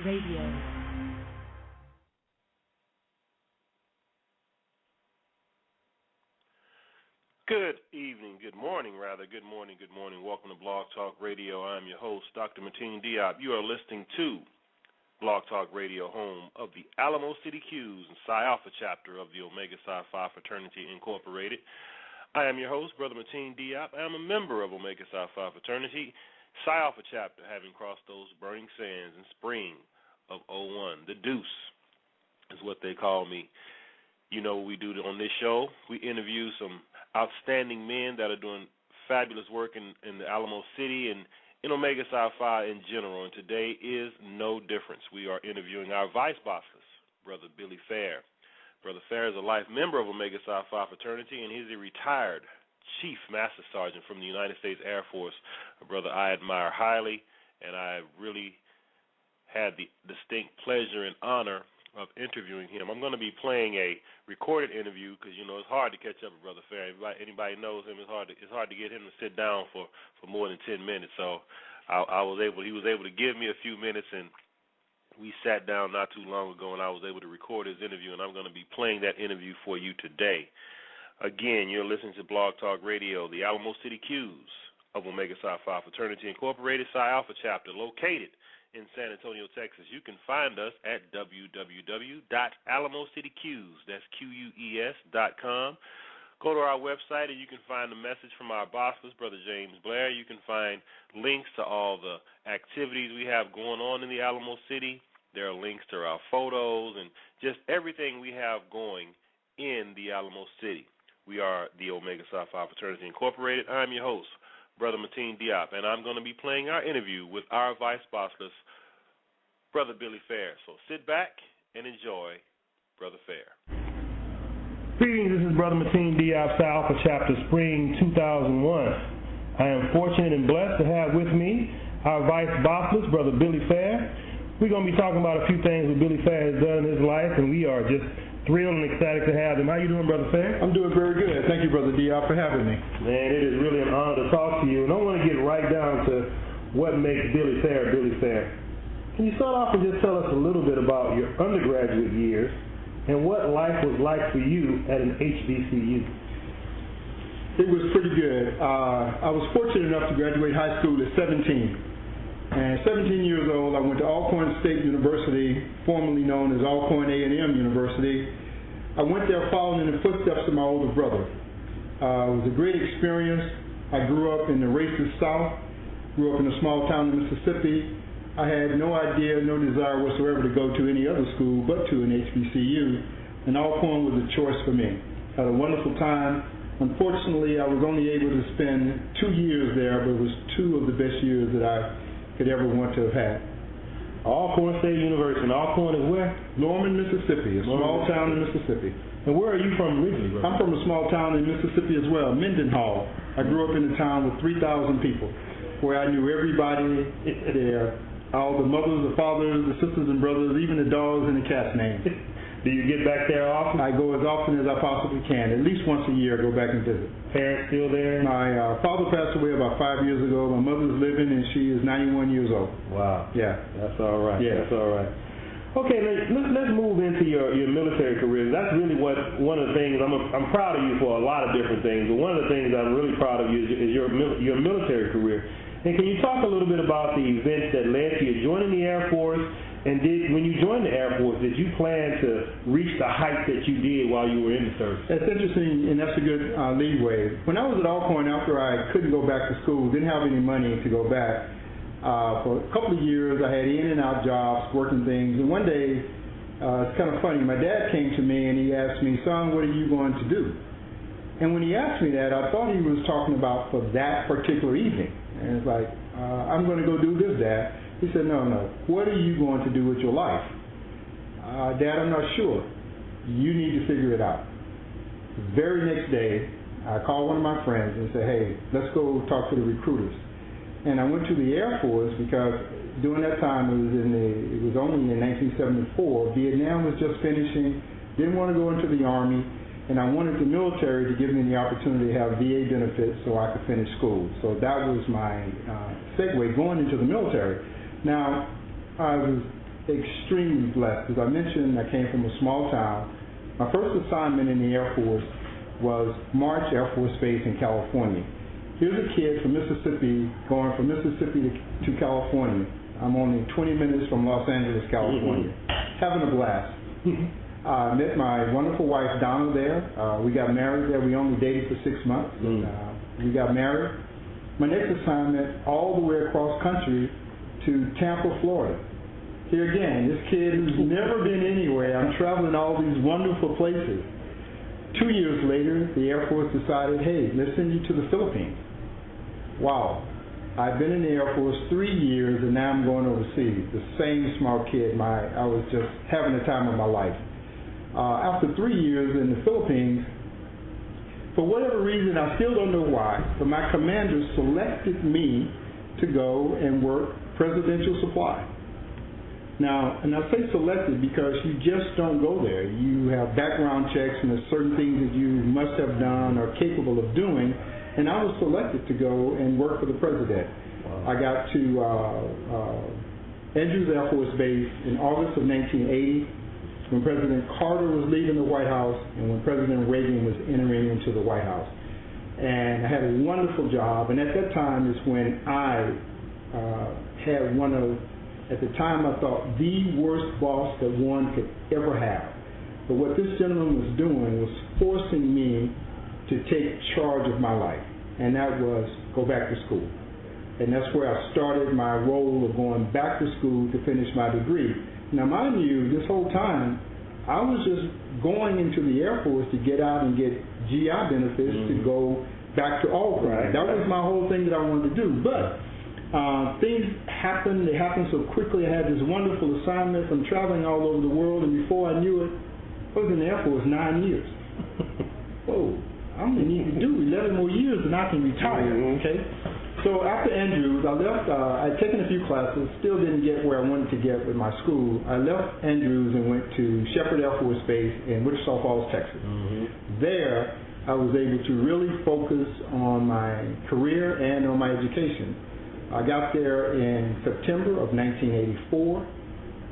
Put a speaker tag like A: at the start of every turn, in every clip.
A: Radio.
B: Good evening, good morning. Welcome to Blog Talk Radio. I'm your host, Dr. Mateen Diop. You are listening to Blog Talk Radio, home of the Alamo City Qs and Psi Alpha chapter of the Omega Psi Phi Fraternity Incorporated. I am your host, Brother Mateen Diop. I am a member of Omega Psi Phi Fraternity, Psi Alpha chapter, having crossed those burning sands in spring of '01. The Deuce is what they call me. You know what we do on this show. We interview some outstanding men that are doing fabulous work in the Alamo City and in Omega Psi Phi in general. And today is no difference. We are interviewing our vice bosses, Brother Billy Fair. Brother Fair is a life member of Omega Psi Phi fraternity, and he's a retired Chief Master Sergeant from the United States Air Force, a brother I admire highly, and I really had the distinct pleasure and honor of interviewing him. I'm going to be playing a recorded interview because, you know, it's hard to catch up with Brother Fair. Anybody knows him, it's hard to get him to sit down for more than 10 minutes. So he was able to give me a few minutes, and we sat down not too long ago, and I was able to record his interview, and I'm going to be playing that interview for you today. Again, you're listening to Blog Talk Radio, the Alamo City Qs of Omega Psi Phi Fraternity Incorporated, Psi Alpha chapter, located in San Antonio, Texas. You can find us at www.alamocityqs, that's QUES.com. Go to our website and you can find a message from our bosses, Brother James Blair. You can find links to all the activities we have going on in the Alamo City. There are links to our photos and just everything we have going in the Alamo City. We are the Omega Psi Phi Fraternity Incorporated. I'm your host, Brother Mateen Diop, and I'm going to be playing our interview with our vice bossless, Brother Billy Fair. So sit back and enjoy Brother Fair.
C: Greetings, this is Brother Mateen Diop, Psi Alpha Chapter, Spring 2001. I am fortunate and blessed to have with me our vice bossless, Brother Billy Fair. We're going to be talking about a few things that Billy Fair has done in his life, and we are just thrilled and ecstatic to have him. How you doing, Brother Fair?
D: I'm doing very good. Thank you, Brother Diop, for having me.
C: Man, it is really an honor to talk to you, and I want to get right down to what makes Billy Fair Billy Fair. Can you start off and just tell us a little bit about your undergraduate years and what life was like for you at an HBCU?
D: It was pretty good. I was fortunate enough to graduate high school at 17. And 17 years old, I went to Alcorn State University, formerly known as Alcorn A&M University. I went there following in the footsteps of my older brother. It was a great experience. I grew up in the racist South, grew up in a small town in Mississippi. I had no idea, no desire whatsoever to go to any other school but to an HBCU, and Alcorn was a choice for me. I had a wonderful time. Unfortunately, I was only able to spend 2 years there, but it was 2 of the best years that I could ever want to have had.
C: Alcorn State University. And Alcorn is where?
D: Norman, Mississippi, a small town in Mississippi.
C: And where are you from originally, brother?
D: I'm from a small town in Mississippi as well, Mendenhall. I grew up in a town with 3,000 people, where I knew everybody there, all the mothers, the fathers, the sisters and brothers, even the dogs and the cats' names.
C: Do you get back there often?
D: I go as often as I possibly can. At least once a year I go back and visit.
C: Parents still there?
D: My father passed away about 5 years ago. My mother's living, and she is 91 years old.
C: Wow.
D: Yeah.
C: That's all right.
D: Yeah.
C: That's all right. Okay, let's move into your military career. That's really one of the things, I'm proud of you for a lot of different things, but one of the things I'm really proud of you is your military career. And can you talk a little bit about the events that led to you joining the Air Force? And when you joined the Air Force, did you plan to reach the height that you did while you were in the service?
D: That's interesting, and that's a good leadway. When I was at Alcorn, after I couldn't go back to school, didn't have any money to go back, for a couple of years I had in and out jobs, working things, and one day, it's kind of funny, my dad came to me and he asked me, "Son, what are you going to do?" And when he asked me that, I thought he was talking about for that particular evening. And it's like, I'm going to go do this, Dad. He said, no, what are you going to do with your life? Dad, I'm not sure. You need to figure it out. The very next day, I called one of my friends and said, hey, let's go talk to the recruiters. And I went to the Air Force because during that time, it was only in 1974. Vietnam was just finishing, didn't want to go into the Army, and I wanted the military to give me the opportunity to have VA benefits so I could finish school. So that was my segue going into the military. Now, I was extremely blessed. As I mentioned, I came from a small town. My first assignment in the Air Force was March Air Force Base in California. Here's a kid from Mississippi going from Mississippi to California. I'm only 20 minutes from Los Angeles, California, having a blast. I met my wonderful wife, Donna, there. We got married there. We only dated for 6 months. We got married. My next assignment, all the way across country to Tampa, Florida. Here again, this kid who's never been anywhere. I'm traveling all these wonderful places. 2 years later, the Air Force decided, hey, let's send you to the Philippines. Wow. I've been in the Air Force 3 years, and now I'm going overseas. The same smart kid. I was just having the time of my life. After 3 years in the Philippines, for whatever reason, I still don't know why, but my commander selected me to go and work presidential supply. Now, and I say selected because you just don't go there. You have background checks and there's certain things that you must have done or capable of doing, and I was selected to go and work for the president. Wow. I got to Andrews Air Force Base in August of 1980. When President Carter was leaving the White House and when President Reagan was entering into the White House. And I had a wonderful job, and at that time is when I had one of, at the time I thought, the worst boss that one could ever have. But what this gentleman was doing was forcing me to take charge of my life, and that was go back to school. And that's where I started my role of going back to school to finish my degree. Now, mind you, this whole time, I was just going into the Air Force to get out and get GI benefits to go back to Albany. Right. That was my whole thing that I wanted to do. But things happened. They happened so quickly. I had this wonderful assignment from traveling all over the world, and before I knew it, I was in the Air Force 9 years. Whoa, I only need to do 11 more years and I can retire, okay? So after Andrews, I left. I'd taken a few classes, still didn't get where I wanted to get with my school. I left Andrews and went to Shepherd Air Force Base in Wichita Falls, Texas. There, I was able to really focus on my career and on my education. I got there in September of 1984.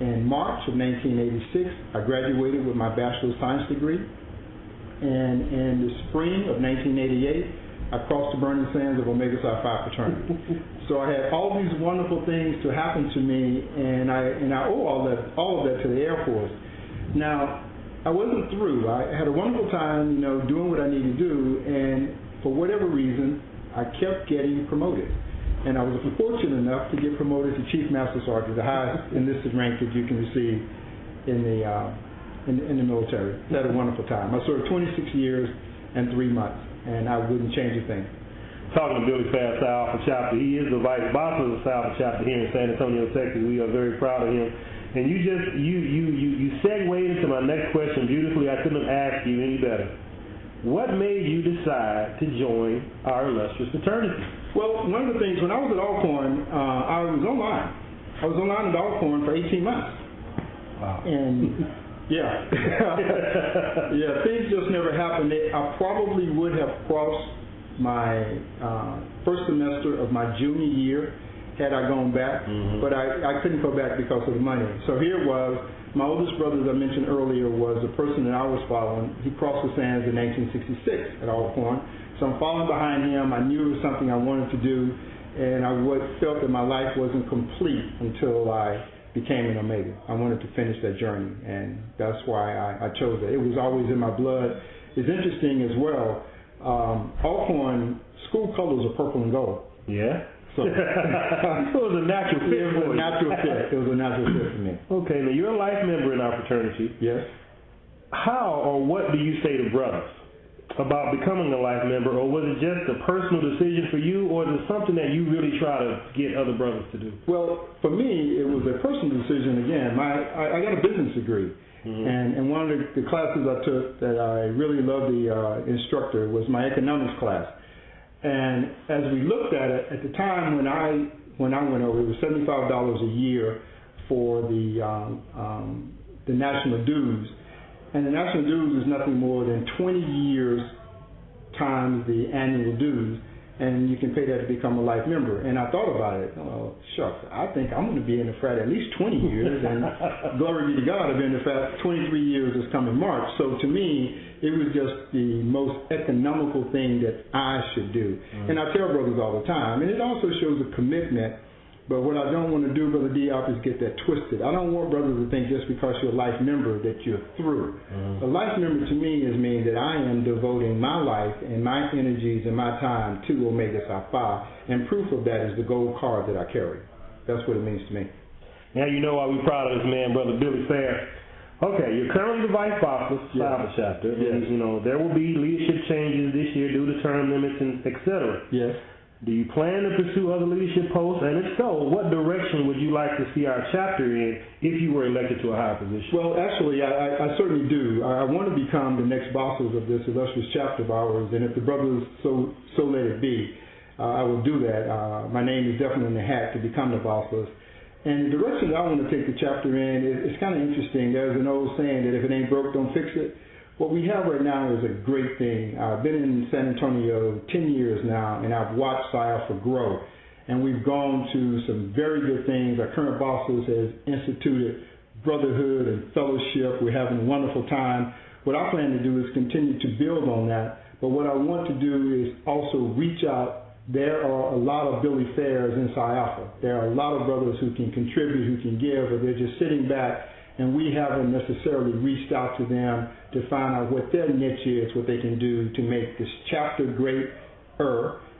D: In March of 1986, I graduated with my Bachelor of Science degree. And in the spring of 1988, I crossed the burning sands of Omega Psi Phi fraternity. So I had all these wonderful things to happen to me, and I owe all of that to the Air Force. Now, I wasn't through. I had a wonderful time, doing what I needed to do, and for whatever reason, I kept getting promoted. And I was fortunate enough to get promoted to Chief Master Sergeant, the highest enlisted rank that you can receive in the military. I had a wonderful time. I served 26 years and 3 months. And I wouldn't change a thing.
C: Talking to Billy Fast, Alpha Chapter, he is the vice boss of the Alpha Chapter here in San Antonio, Texas. We are very proud of him. And you segued into my next question beautifully. I couldn't have asked you any better. What made you decide to join our illustrious fraternity?
D: Well, one of the things, when I was at Alcorn, I was online. I was online at Alcorn for 18 months.
C: Wow.
D: And yeah, things just never happened. I probably would have crossed my first semester of my junior year had I gone back, but I couldn't go back because of the money. So here it was. My oldest brother, as I mentioned earlier, was the person that I was following. He crossed the sands in 1966 at Alcorn. So I'm following behind him. I knew it was something I wanted to do, and I felt that my life wasn't complete until I became an Omega. I wanted to finish that journey, and that's why I chose it. It was always in my blood. It's interesting as well. Alcorn school colors are purple and gold.
C: Yeah.
D: So
C: it was a natural fit.
D: It was a natural fit. It was a natural fit for me.
C: Okay, now you're a life member in our fraternity.
D: Yes.
C: How or what do you say to brothers about becoming a life member, or was it just a personal decision for you, or is it something that you really try to get other brothers to do?
D: Well, for me, it was a personal decision again. I got a business degree, and one of the classes I took that I really loved the instructor was my economics class. And as we looked at it, at the time when I went over, it was $75 a year for the national dues. And the national dues is nothing more than 20 years times the annual dues. and you can pay that to become a life member. And I thought about it. Oh, shucks, I think I'm going to be in the frat at least 20 years, and glory be to God, I've been in the frat 23 years this coming March. So to me, it was just the most economical thing that I should do. And I tell brothers all the time, and it also shows a commitment. But what I don't want to do, Brother Diop, is get that twisted. I don't want brothers to think just because you're a life member that you're through. A life member to me is mean that I am devoting my life and my energies and my time to Omega Psi Phi, and proof of that is the gold card that I carry. That's what it means to me.
C: Now you know why we're proud of this man, Brother Billy Fair. Okay, you're currently the vice boss of the Psi Phi chapter, and there will be leadership changes this year due to term limits and etc.
D: Yes.
C: Do you plan to pursue other leadership posts? And if so, what direction would you like to see our chapter in if you were elected to a higher position?
D: Well, actually, I certainly do. I want to become the next bosses of this illustrious chapter of ours, and if the brothers so let it be, I will do that. My name is definitely in the hat to become the bosses. And the direction that I want to take the chapter in is kind of interesting. There's an old saying that if it ain't broke, don't fix it. What we have right now is a great thing. I've been in San Antonio 10 years now, and I've watched Psi Alpha grow. And we've gone to some very good things. Our current bosses has instituted brotherhood and fellowship. We're having a wonderful time. What I plan to do is continue to build on that. But what I want to do is also reach out. There are a lot of Billy Fairs in Psi Alpha. There are a lot of brothers who can contribute, who can give, but they're just sitting back, and we haven't necessarily reached out to them to find out what their niche is, what they can do to make this chapter greater,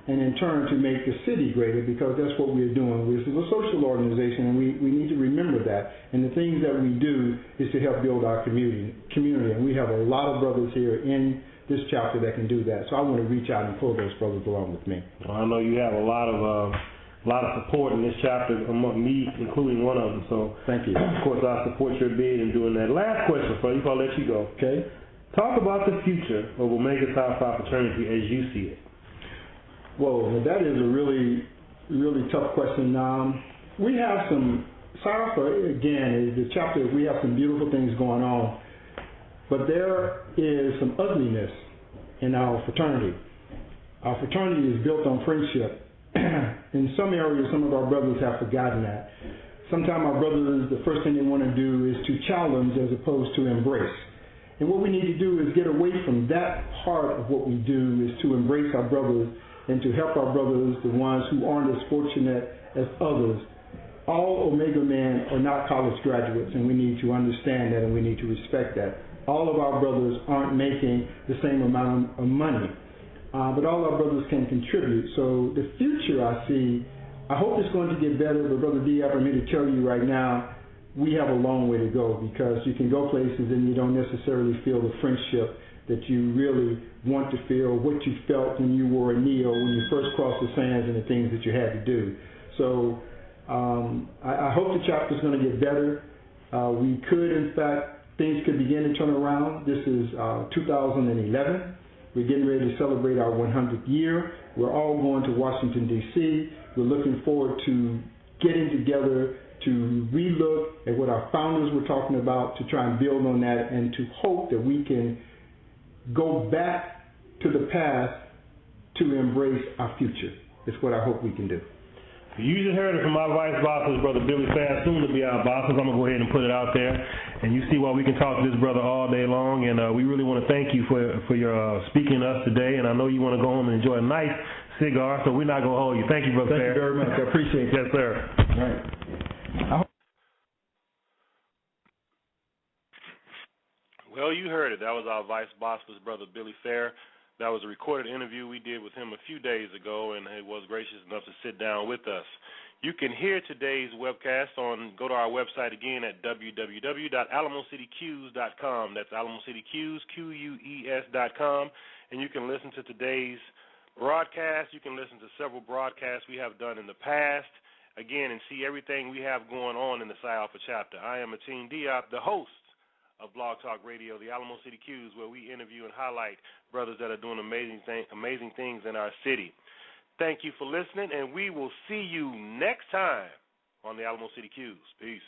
D: and in turn to make the city greater, because that's what we're doing. This is a social organization, and we need to remember that. And the things that we do is to help build our community. And we have a lot of brothers here in this chapter that can do that. So I want to reach out and pull those brothers along with me.
C: Well, I know you have a lot of support in this chapter, among me including one of them. So
D: thank you.
C: Of course, I support your bid in doing that. Last question for you before I let you go.
D: Okay.
C: Talk about the future of Omega Psi Phi fraternity as you see it.
D: Whoa, that is a really, really tough question. We have some, Psi Alpha, again, is the chapter, we have some beautiful things going on, but there is some ugliness in our fraternity. Our fraternity is built on friendship. In some areas, some of our brothers have forgotten that. Sometimes our brothers, the first thing they want to do is to challenge as opposed to embrace. And what we need to do is get away from that part of what we do, is to embrace our brothers and to help our brothers, the ones who aren't as fortunate as others. All Omega men are not college graduates, and we need to understand that, and we need to respect that. All of our brothers aren't making the same amount of money, but all our brothers can contribute. So the future I see, I hope it's going to get better, but Brother Diop, I'm here to tell you right now, we have a long way to go, because you can go places and you don't necessarily feel the friendship that you really want to feel, what you felt when you were a neo, when you first crossed the sands, and the things that you had to do. So I hope the chapter is going to get better. We could, in fact, things could begin to turn around. This is 2011. We're getting ready to celebrate our 100th year. We're all going to Washington, D.C. We're looking forward to getting together to relook at what our founders were talking about, to try and build on that, and to hope that we can go back to the past to embrace our future. It's what I hope we can do.
C: You just heard it from my vice bosses, Brother Billy Fair, soon to be our bosses. I'm going to go ahead and put it out there. And you see why we can talk to this brother all day long. And we really want to thank you for your speaking to us today. And I know you want to go home and enjoy a nice cigar, so we're not going to hold you. Thank you, Brother Fair.
D: Thank you very much. I appreciate it.
C: Yes, sir.
D: All right.
B: Well, you heard it. That was our vice boss, Brother Billy Fair. That was a recorded interview we did with him a few days ago, and he was gracious enough to sit down with us. You can hear today's webcast go to our website again at www.alamocityqs.com. That's AlamoCityQs, QUES.com. And you can listen to today's broadcast. You can listen to several broadcasts we have done in the past, again, and see everything we have going on in the Psi Alpha chapter. I am Mateen Diop, the host of Blog Talk Radio, the Alamo City Qs, where we interview and highlight brothers that are doing amazing things in our city. Thank you for listening, and we will see you next time on the Alamo City Qs. Peace.